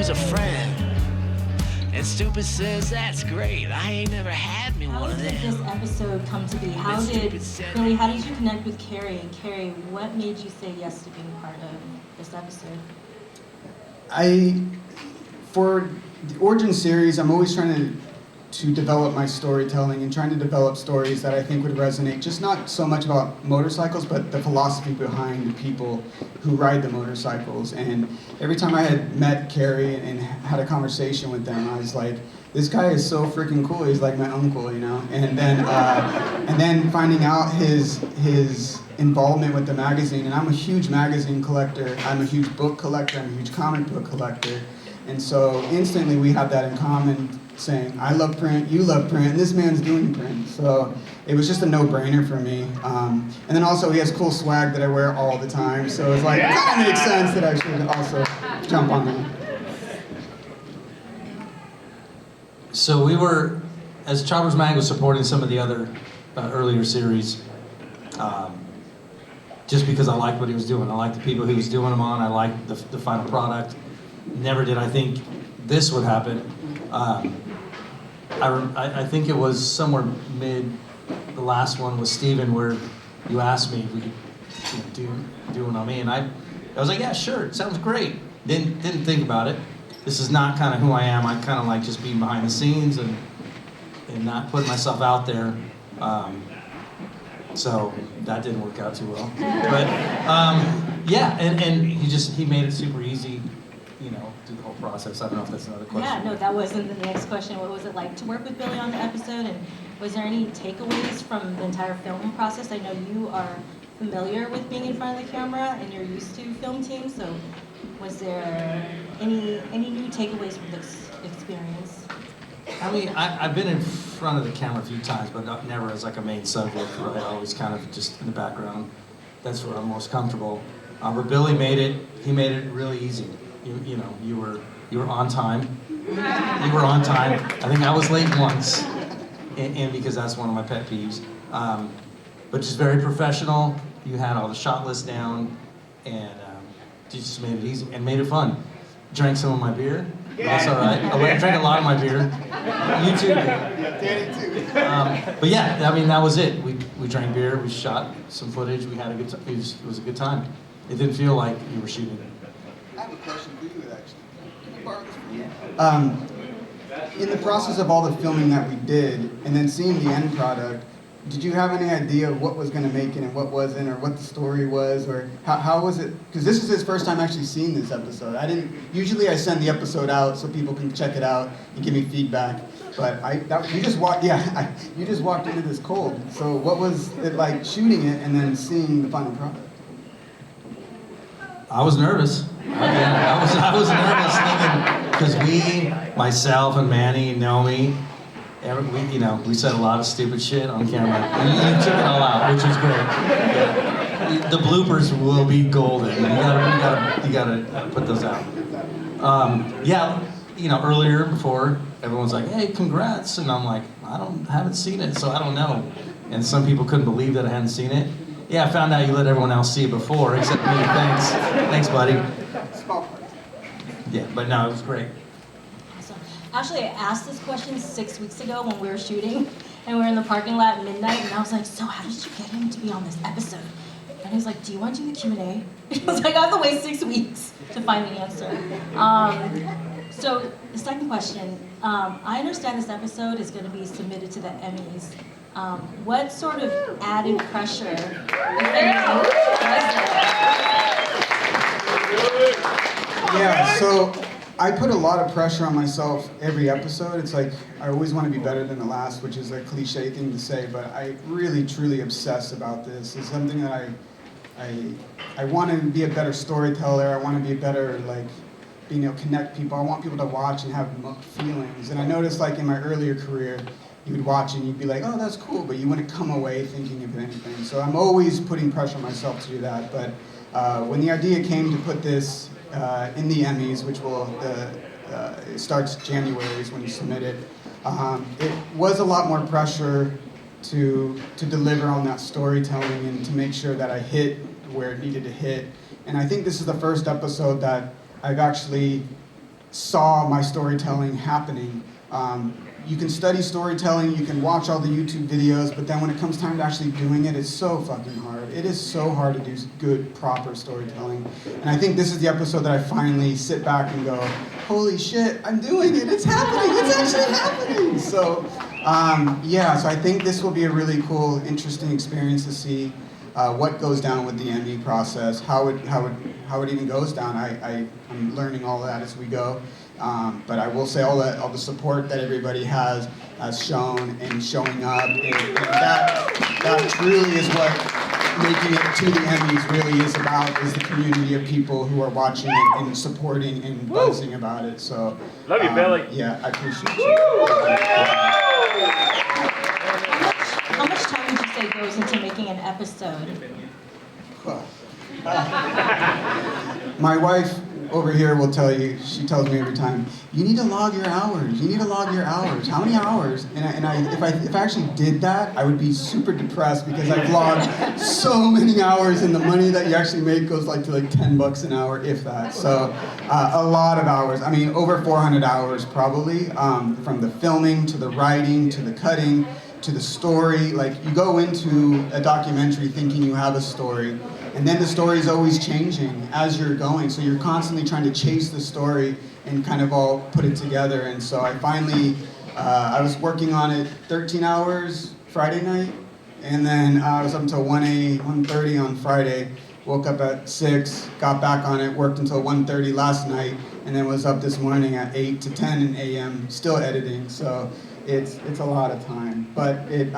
a friend. And Stupid says, that's great. I ain't never had me one of them. How did this episode come to be? How did you connect with Cary? And Cary, what made you say yes to being part of this episode? For the origin series, I'm always trying to develop my storytelling and trying to develop stories that I think would resonate, just not so much about motorcycles, but the philosophy behind the people who ride the motorcycles. And every time I had met Cary and had a conversation with them, I was like, this guy is so freaking cool. He's like my uncle, you know? And then finding out his involvement with the magazine, and I'm a huge magazine collector, I'm a huge book collector, I'm a huge comic book collector. And so instantly we have that in common, saying, I love print, you love print, and this man's doing print. So it was just a no-brainer for me. And then also he has cool swag that I wear all the time, so it's like, it kind of makes sense that I should also jump on that. So we were, as Choppers Mag was supporting some of the other earlier series, just because I liked what he was doing. I liked the people he was doing them on, I liked the final product. Never did I think this would happen. I think it was somewhere mid, the last one with Steven, where you asked me if we could do one on me, and I was like, yeah, sure, it sounds great. Didn't think about it. This is not kind of who I am. I kind of like just being behind the scenes and not putting myself out there. So that didn't work out too well. But yeah, and he made it super easy, you know, through the whole process. I don't know if that's another question. Yeah, no, that wasn't the next question. What was it like to work with Billy on the episode, and was there any takeaways from the entire filming process? I know you are familiar with being in front of the camera and you're used to film teams, so was there any new takeaways from this experience? I mean, I've been in front of the camera a few times, but never as like a main subject, right? Always kind of just in the background. That's where I'm most comfortable. But Billy made it really easy. You know, you were on time. You were on time. I think I was late once, and because that's one of my pet peeves. But just very professional. You had all the shot lists down, and you just made it easy and made it fun. Drank some of my beer. That's all right. I drank a lot of my beer. You too. Danny too. But yeah, I mean, that was it. We drank beer, we shot some footage, we had a good time. It was a good time. It didn't feel like you were shooting. I have a question for you, actually. Can I borrow this from you? In the process of all the filming that we did, and then seeing the end product, did you have any idea what was going to make it and what wasn't, or what the story was, or how was it? Because this is his first time actually seeing this episode. Usually I send the episode out so people can check it out and give me feedback, but you just walked into this cold. So what was it like shooting it and then seeing the final product? I was nervous. I was nervous thinking, because myself and Manny, Naomi, we said a lot of stupid shit on camera. You took it all out, which was great. Yeah. The bloopers will be golden. You gotta put those out. Yeah, earlier before, everyone's like, "Hey, congrats," and I'm like, haven't seen it, so I don't know. And some people couldn't believe that I hadn't seen it. Yeah, I found out you let everyone else see it before, except me. Thanks, buddy. Yeah, but no, it was great. Actually, I asked this question 6 weeks ago when we were shooting, and we were in the parking lot at midnight, and I was like, so how did you get him to be on this episode? And he was like, do you want to do the Q&A? He was like, I have to wait 6 weeks to find the answer. So the second question, I understand this episode is going to be submitted to the Emmys. What sort of added pressure, if any, was there? Yeah, so I put a lot of pressure on myself every episode. It's like I always want to be better than the last, which is a cliche thing to say, but I really truly obsess about this. It's something that I want to be a better storyteller. I want to be a better being able to connect people. I want people to watch and have feelings. And I noticed in my earlier career, you would watch and you'd be like, oh, that's cool, but you wouldn't come away thinking of anything. So I'm always putting pressure on myself to do that. But when the idea came to put this in the Emmys, which it starts January is when you submit it. It was a lot more pressure to deliver on that storytelling and to make sure that I hit where it needed to hit. And I think this is the first episode that I've actually saw my storytelling happening. You can study storytelling, you can watch all the YouTube videos, but then when it comes time to actually doing it, it's so fucking hard. It is so hard to do good, proper storytelling. And I think this is the episode that I finally sit back and go, holy shit, I'm doing it, it's happening, it's actually happening! So, so I think this will be a really cool, interesting experience to see what goes down with the ME process, how it even goes down. I'm learning all of that as we go. But I will say all the support that everybody has shown and showing up, that truly is what making it to the Emmys really is about, is the community of people who are watching it and supporting and buzzing about it. So, love you, Billy. Yeah, I appreciate you. How much time would you say goes into making an episode? My wife over here will tell you, she tells me every time, you need to log your hours, you need to log your hours. How many hours? If I actually did that, I would be super depressed because I've logged so many hours and the money that you actually make goes to $10 an hour, if that. So a lot of hours. I mean, over 400 hours probably, from the filming to the writing to the cutting to the story. Like, you go into a documentary thinking you have a story, and then the story is always changing as you're going. So you're constantly trying to chase the story and kind of all put it together. And so I finally, I was working on it 13 hours Friday night, and then I was up until 1:30 on Friday. Woke up at 6, got back on it, worked until 1:30 last night, and then was up this morning at 8 to 10 a.m. still editing. So it's a lot of time, but it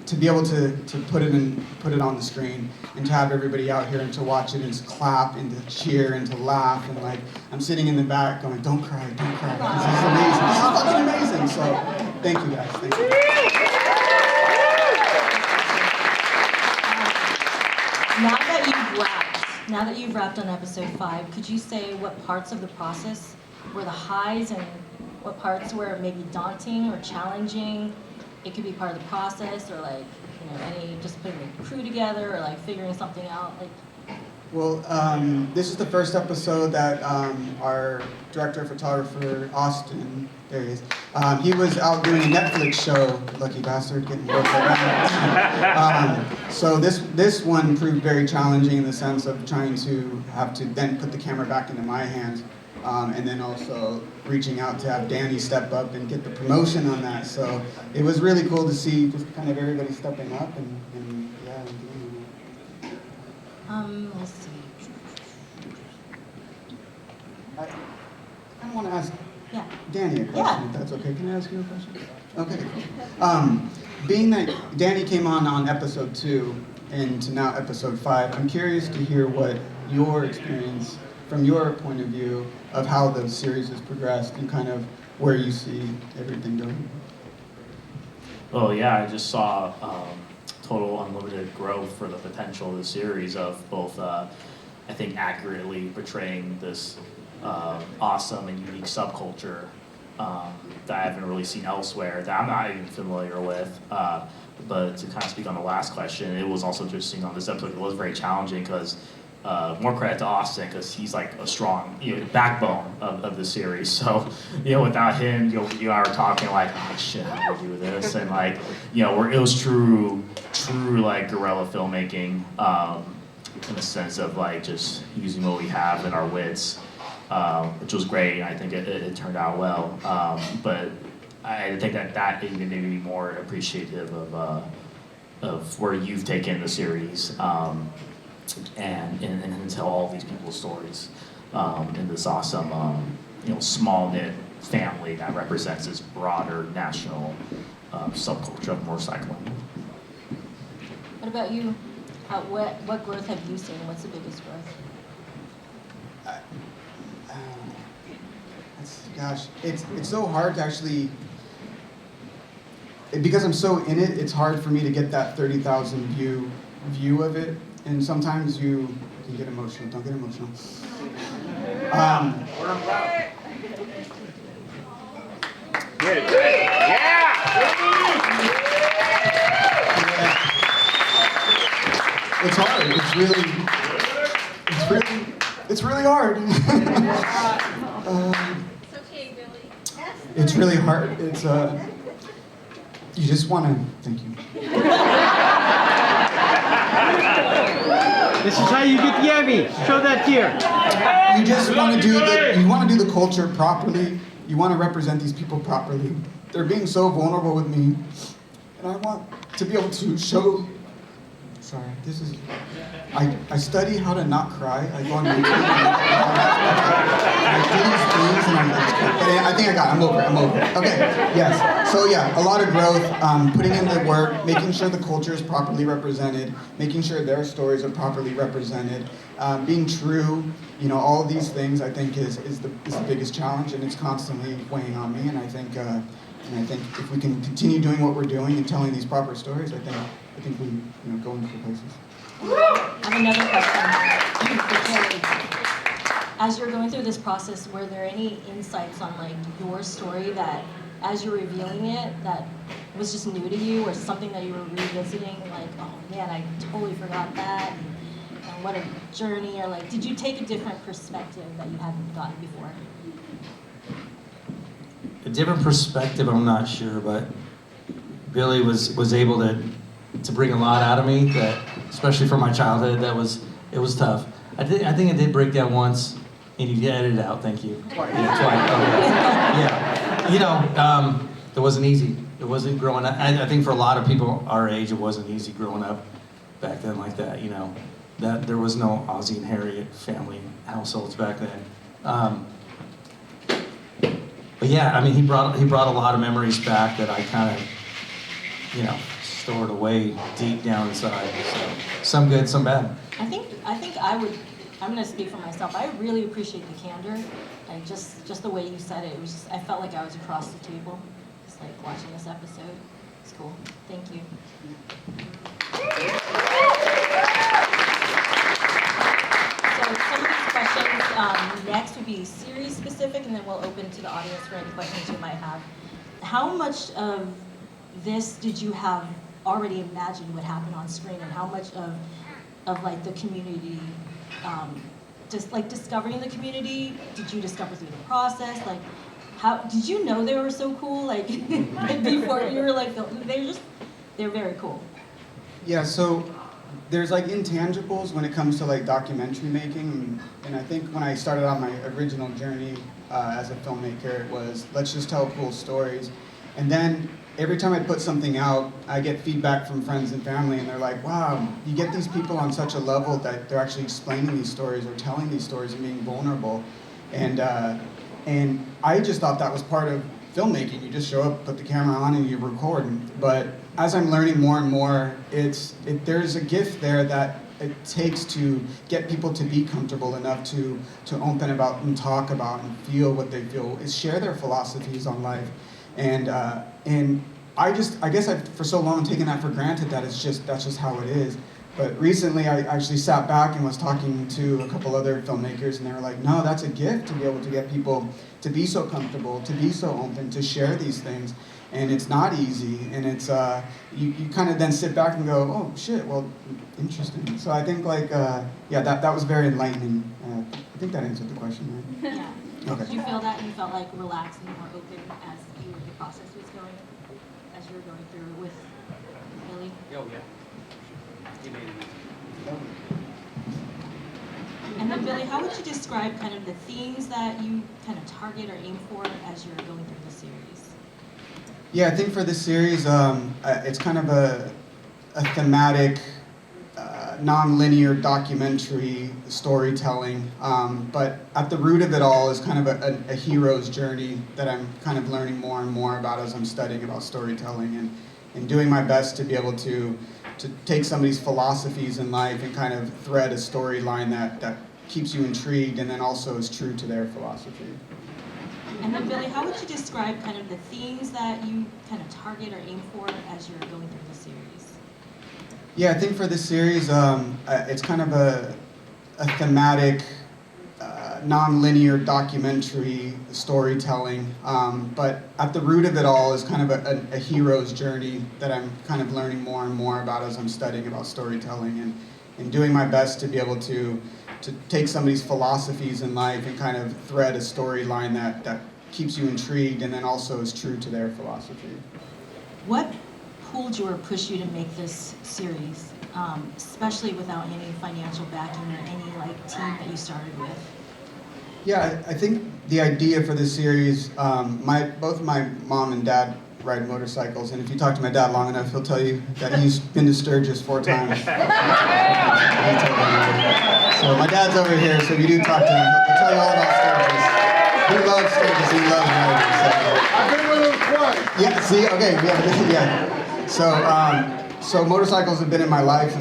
to be able to put it on the screen and to have everybody out here and to watch it and to clap and to cheer and to laugh, and I'm sitting in the back going, don't cry, this is amazing, this is fucking amazing. So thank you guys, thank you. Now that you've wrapped on episode 5, could you say what parts of the process were the highs and what parts were maybe daunting or challenging? It could be part of the process, or any just putting a crew together, or figuring something out. Well, this is the first episode that our director of photographer, Austin, there he is, he was out doing a Netflix show, lucky bastard, getting work around. So this one proved very challenging in the sense of trying to have to then put the camera back into my hands, and then also reaching out to have Danny step up and get the promotion on that. So it was really cool to see just kind of everybody stepping up and doing it. Let's see. I want to ask Danny a question, if that's okay. Can I ask you a question? Okay. Being that Danny came on episode 2 and to now episode 5, I'm curious to hear what your experience, from your point of view, of how the series has progressed and kind of where you see everything going. Oh yeah, I just saw total unlimited growth for the potential of the series, of both, I think, accurately portraying this awesome and unique subculture that I haven't really seen elsewhere, that I'm not even familiar with. But to kind of speak on the last question, it was also interesting on this episode. It was very challenging because more credit to Austin, because he's a strong backbone of the series. So without him, you and I were talking oh shit, how do we do this? And it was true guerrilla filmmaking, in the sense of just using what we have and our wits, which was great. I think it turned out well. But I think that even made me more appreciative of where you've taken the series. And tell all these people's stories in this awesome, small-knit family that represents this broader national subculture of motorcycling. What about you? What growth have you seen? What's the biggest growth? It's so hard to actually, because I'm so in it, it's hard for me to get that 30,000 view of it. And sometimes you can get emotional. Don't get emotional. It's hard. It's really hard. It's okay, Billy. It's really hard. It's you just want to. Thank you. This is how you get the Emmy. Show that here. You just want to do the culture properly. You want to represent these people properly. They're being so vulnerable with me, and I want to be able to show. Sorry, this is. I study how to not cry. I go on YouTube and I do these things, and I think I got it. I'm over it. Okay, yes. So yeah, a lot of growth, putting in the work, making sure the culture is properly represented, making sure their stories are properly represented, being true. You know, all of these things I think is the biggest challenge, and it's constantly weighing on me. And I think if we can continue doing what we're doing and telling these proper stories, I think we go into places. I have another question for Cary. As you're going through this process, were there any insights on like your story that, as you're revealing it, that was just new to you, or something that you were revisiting, like, oh man, I totally forgot that, and what a journey, or like, did you take a different perspective that you hadn't gotten before? A different perspective, I'm not sure, but Billy was able to bring a lot out of me, that, especially from my childhood, it was tough. I think I did break down once, and you edited it out, thank you. Twice. Yeah, twice. Oh, yeah. You know, it wasn't easy. It wasn't growing up. I think for a lot of people our age, it wasn't easy growing up back then like that, you know. That there was no Ozzie and Harriet family households back then. But yeah, I mean, he brought a lot of memories back that I kind of, you know, stored away deep down inside. So some good, some bad. I think I'm gonna speak for myself. I really appreciate the candor, like just the way you said it. It was just, I felt like I was across the table, just like watching this episode. It's cool. Thank you. So some of these questions next would be series specific, and then we'll open to the audience for any questions you might have. How much of this did you have already imagined would happen on screen, and how much of like the community, just like discovering the community, did you discover through the process? Like, how did you know they were so cool? Like before you were like, they're very cool. Yeah, so there's like intangibles when it comes to like documentary making, and I think when I started on my original journey as a filmmaker, it was let's just tell cool stories, and then every time I put something out, I get feedback from friends and family, and they're like, wow, you get these people on such a level that they're actually explaining these stories or telling these stories and being vulnerable. And I just thought that was part of filmmaking. You just show up, put the camera on, and you record. But as I'm learning more and more, there's a gift there that it takes to get people to be comfortable enough to open about and talk about and feel what they feel, is share their philosophies on life. And I guess I've for so long taken that for granted that that's just how it is. But recently I actually sat back and was talking to a couple other filmmakers, and they were like, no, that's a gift to be able to get people to be so comfortable, to be so open, to share these things. And it's not easy, and it's you kind of then sit back and go, oh shit, well, interesting. So I think like that was very enlightening. I think that answered the question, right? Yeah. Okay. Did you feel that you felt like relaxed and more open as the process was going, as you were going through it with Billy? Oh, yeah. And then Billy, how would you describe kind of the themes that you kind of target or aim for as you're going through the series? Yeah, I think for this series, it's kind of a thematic, non-linear documentary storytelling, but at the root of it all is kind of a hero's journey that I'm kind of learning more and more about as I'm studying about storytelling and doing my best to be able to take somebody's philosophies in life and kind of thread a storyline that keeps you intrigued and then also is true to their philosophy. And then Billy, how would you describe kind of the themes that you kind of target or aim for as you're going through the series? Yeah, I think for this series, it's kind of a thematic, non-linear documentary storytelling, but at the root of it all is kind of a hero's journey that I'm kind of learning more and more about as I'm studying about storytelling and doing my best to be able to to take somebody's philosophies in life and kind of thread a storyline that keeps you intrigued and then also is true to their philosophy. What pulled you or pushed you to make this series, especially without any financial backing or any like team that you started with? Yeah, I think the idea for this series, both my mom and dad ride motorcycles, and if you talk to my dad long enough, he'll tell you that he's been to Sturgis 4 times. So my dad's over here, so if you do talk to him, he'll tell you all about Sturgis. He loves Sturgis, he loves riding. So. I've been with him twice. Yeah, see, okay, yeah. So motorcycles have been in my life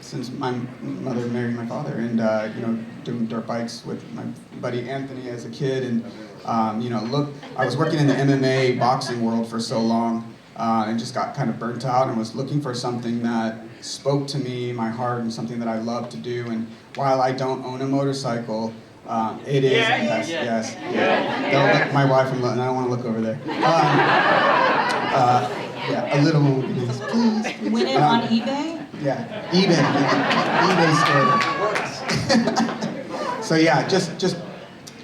since my mother married my father, and doing dirt bikes with my buddy Anthony as a kid, and I was working in the MMA boxing world for so long, and just got kind of burnt out, and was looking for something that spoke to me, my heart, and something that I love to do. And while I don't own a motorcycle, it is. Yes. Don't look, my wife. I don't want to look over there. Yeah, a little, please. Win it on eBay? Yeah, eBay store. So yeah, just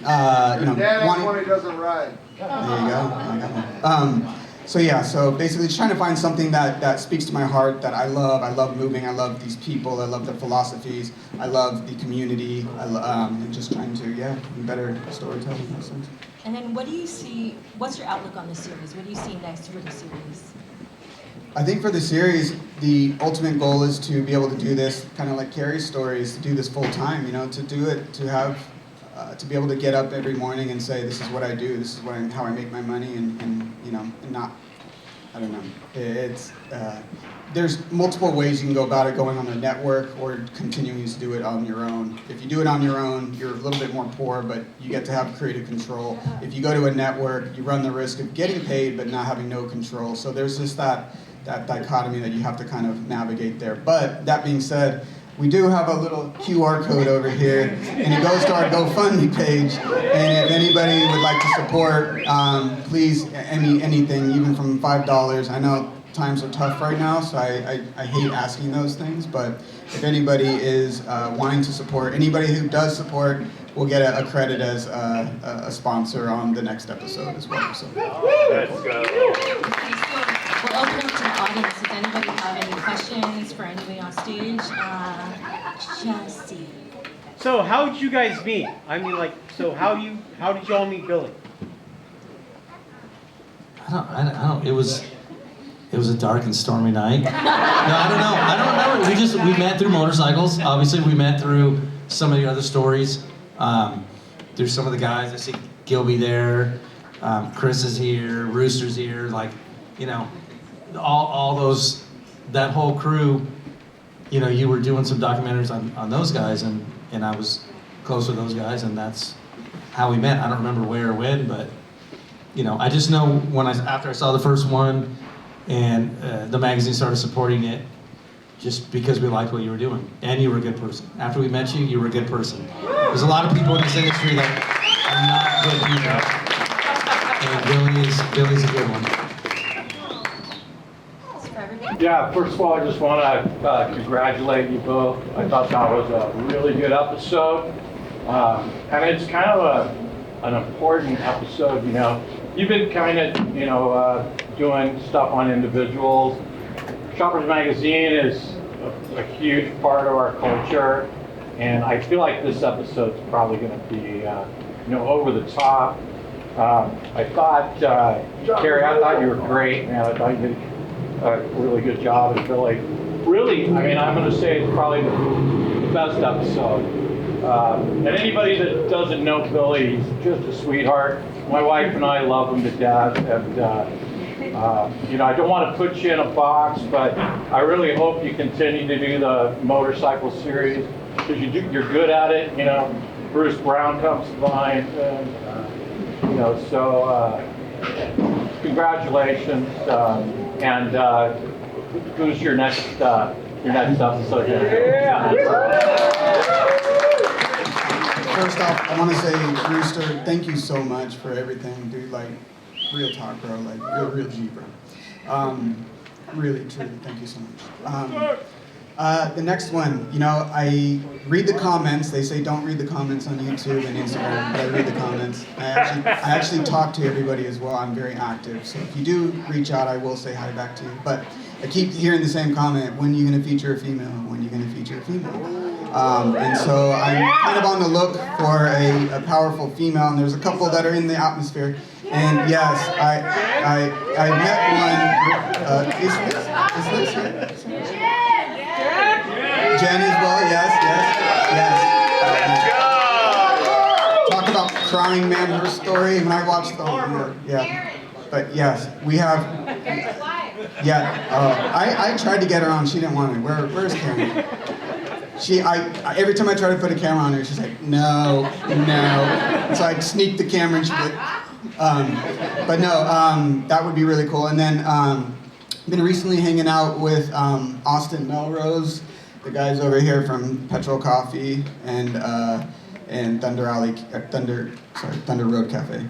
Dad wanting. when he doesn't ride. There you go. I got one. So basically, just trying to find something that speaks to my heart, that I love. I love moving. I love these people. I love their philosophies. I love the community. And just trying to be better storytelling in that sense. And then what do you see, what's your outlook on the series? What do you see next for the series? I think for the series, the ultimate goal is to be able to do this, kind of like Cary's story, is to do this full time, to do it, to have, to be able to get up every morning and say, this is what I do, this is how I make my money, and not, I don't know. It's, there's multiple ways you can go about it, going on a network or continuing to do it on your own. If you do it on your own, you're a little bit more poor, but you get to have creative control. If you go to a network, you run the risk of getting paid but not having no control. So there's just that dichotomy that you have to kind of navigate there. But that being said, we do have a little QR code over here, and it goes to our GoFundMe page. And if anybody would like to support, please, anything, even from $5. I know times are tough right now, so I hate asking those things, but if anybody is wanting to support, anybody who does support will get a credit as a sponsor on the next episode as well. So. Let's go. We'll open up to the audience. Does anybody have any questions for anybody on stage? Chelsea. So how did you guys meet? I mean, how did you all meet Billy? I don't. It was a dark and stormy night. No, I don't remember. We met through motorcycles. Obviously, we met through some of the other stories. Through some of the guys. I see Gilby there. Chris is here. Rooster's here. All those, that whole crew. You were doing some documentaries on those guys, and I was close with those guys, and that's how we met. I don't remember where or when, but I just know after I saw the first one, and the magazine started supporting it, just because we liked what you were doing, and you were a good person. After we met you, you were a good person. There's a lot of people in this industry that are not good people, and Billy's a good one. Yeah, first of all, I just want to congratulate you both. I thought that was a really good episode. And it's kind of an important episode, You've been kind of, doing stuff on individuals. Shoppers Magazine is a huge part of our culture. And I feel like this episode's probably going to be, over the top. I thought, Cary, I thought you were great, man. I thought you did a really good job. And Billy, really, I'm going to say it's probably the best episode. And anybody that doesn't know Billy, he's just a sweetheart. My wife and I love him to death. And, I don't want to put you in a box, but I really hope you continue to do the motorcycle series because you're good at it. Bruce Brown comes to mind. And, so congratulations. And who's your next episode? Yeah. First off, I want to say, Rooster, thank you so much for everything, dude. Real talk, bro. You're a real G, bro. Really, truly, thank you so much. The next one, I read the comments. They say don't read the comments on YouTube and Instagram, but I read the comments. I actually talk to everybody as well. I'm very active. So if you do reach out, I will say hi back to you. But I keep hearing the same comment, when are you going to feature a female? When are you going to feature a female? And so I'm kind of on the look for a powerful female, and there's a couple that are in the atmosphere. And yes, I met one. Is this here? Jen as well, yes. Talk about crying man, her story. When I watched the yeah. But yes, we have. Yeah, I tried to get her on. She didn't want me. Where's Karen? Every time I try to put a camera on her, she's like, no. So I'd sneak the camera and she'd be like, but no, that would be really cool. And then I've been recently hanging out with Austin Melrose, the guys over here from Petrol Coffee and Thunder Road Cafe.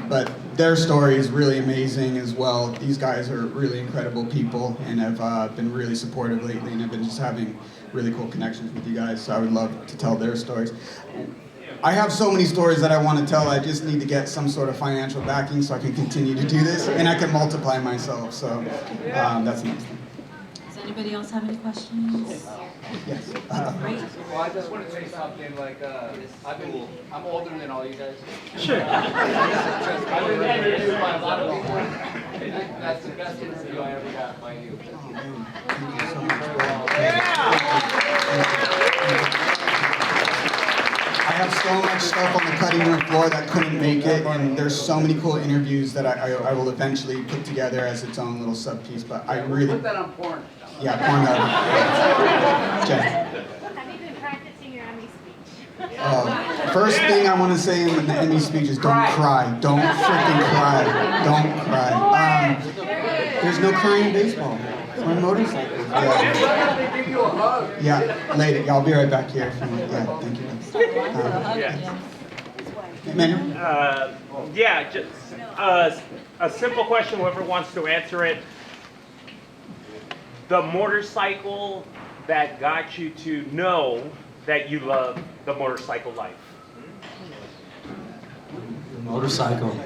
But their story is really amazing as well. These guys are really incredible people and have been really supportive lately, and have been just having really cool connections with you guys. So I would love to tell their stories. I have so many stories that I want to tell. I just need to get some sort of financial backing so I can continue to do this, and I can multiply myself. So that's the next thing. Does anybody else have any questions? Yes. Great. Well, I just want to say something like, I'm older than all you guys. Sure. I've been interviewed by a lot of people. That's the best interview I ever got by you. Thank you so much. I have so much stuff on the cutting room floor that couldn't make it, and there's so many cool interviews that I will eventually put together as its own little sub-piece, but I really... Put that on porn. Yeah, porn. Jen. Have you been practicing your Emmy speech? First thing I want to say in the Emmy speech is don't cry. Don't freaking cry. Don't cry. There's no crying in baseball. It's on motorcycles. They give you a hug. Yeah, later. Yeah, I'll be right back here. Yeah, thank you. Emmanuel? Yeah, just a simple question, whoever wants to answer it. The motorcycle that got you to know that you love the motorcycle life. Motorcycle. The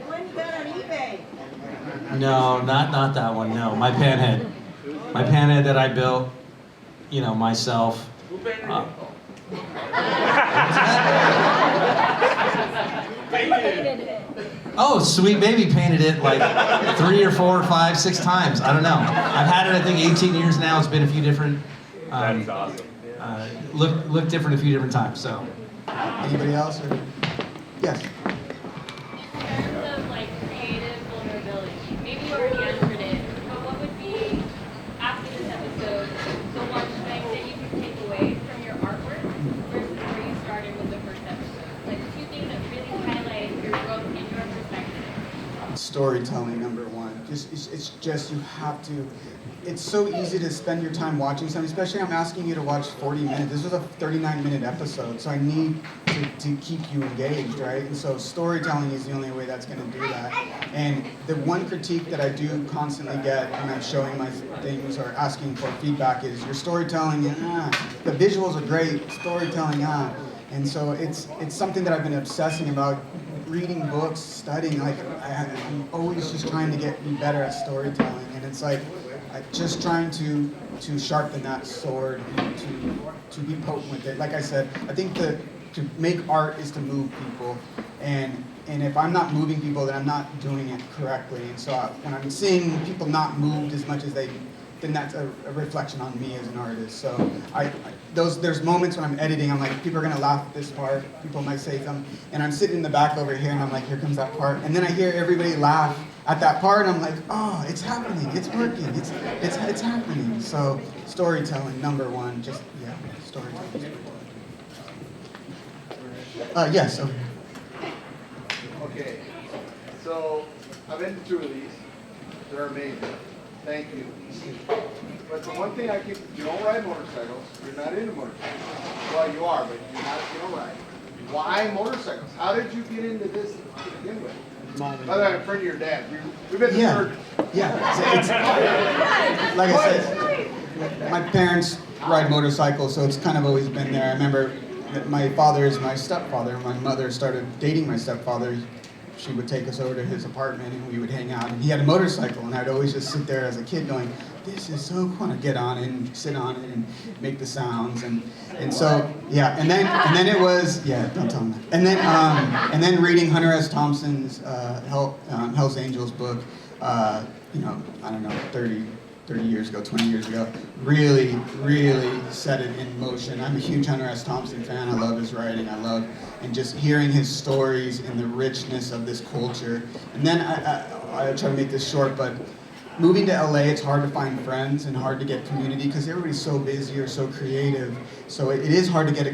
one you got on eBay. No, not that one. No, my panhead. My panhead that I built, myself. Who painted it? Oh, Sweet Baby painted it like 3 or 4 or 5, 6 times. I don't know. I've had it, I think, 18 years now. It's been a few different. That's awesome. Look different a few different times. So. Anybody else? Or? Yes. In terms of creative vulnerability, maybe you already answered it, but what would be, after this episode, the one thing that you can take away from your artwork versus where you started with the first episode? 2 things that really highlight your growth in your perspective. Storytelling, number one. It's just you have to. It's so easy to spend your time watching something, especially I'm asking you to watch 40 minutes. This was a 39-minute episode, so I need to keep you engaged, right? And so storytelling is the only way that's going to do that. And the one critique that I do constantly get when I'm showing my things or asking for feedback is your storytelling, the visuals are great, storytelling, And so it's something that I've been obsessing about, reading books, studying. I'm always just trying to be better at storytelling, and it's just trying to sharpen that sword and to be potent with it. Like I said, I think to make art is to move people, and if I'm not moving people, then I'm not doing it correctly. And so when I'm seeing people not moved as much as then that's a reflection on me as an artist. So there's moments when I'm editing, I'm like, people are gonna laugh at this part, people might say something, and I'm sitting in the back over here and I'm like, here comes that part, and then I hear everybody laugh at that part, and I'm like, oh, it's happening, it's working, it's happening. So storytelling, number one, storytelling. Yes, over here. Okay, so I've been to 2 of these. They're amazing. Thank you. But the one thing you don't ride motorcycles. You're not into motorcycles. Well, you are, but you don't ride. Why motorcycles? How did you get into this to begin with? By the way, I'm a friend of your dad. We've been to church. Yeah, it's like I said, my parents ride motorcycles, so it's kind of always been there. I remember that my father is my stepfather. My mother started dating my stepfather. She would take us over to his apartment and we would hang out. And he had a motorcycle, and I'd always just sit there as a kid going, "This is so cool." I'd get on it and sit on it and make the sounds. And so yeah. And then it was don't tell him that. And then reading Hunter S. Thompson's Hell's Angels book. I don't know, 30 years ago, 20 years ago, really set it in motion. I'm a huge Hunter S. Thompson fan. I love his writing. And just hearing his stories and the richness of this culture. And then I try to make this short, but moving to LA, it's hard to find friends and hard to get community because everybody's so busy or so creative. So it is hard to get a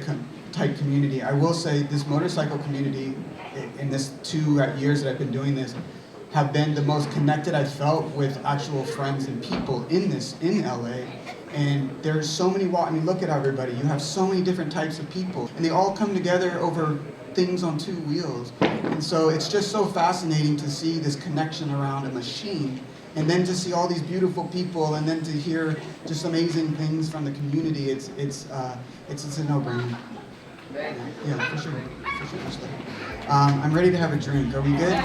tight community. I will say this motorcycle community in this 2 years that I've been doing this have been the most connected I've felt with actual friends and people in LA. And there's so many, look at everybody. You have so many different types of people, and they all come together over things on 2 wheels. And so it's just so fascinating to see this connection around a machine, and then to see all these beautiful people, and then to hear just amazing things from the community. It's a no-brainer. Yeah, for sure. I'm ready to have a drink. Are we good? We're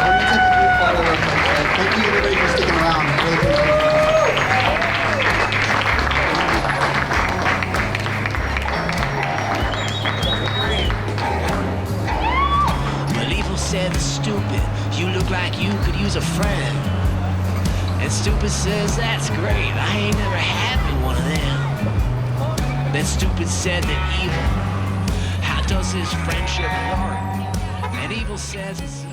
gonna take a group photo real quick. Thank you everybody for sticking around. I really appreciate it. Well, evil said the stupid, you look like you could use a friend. And stupid says, that's great, I ain't never had me one of them. Then stupid said that evil, how does his friendship work? And evil says it's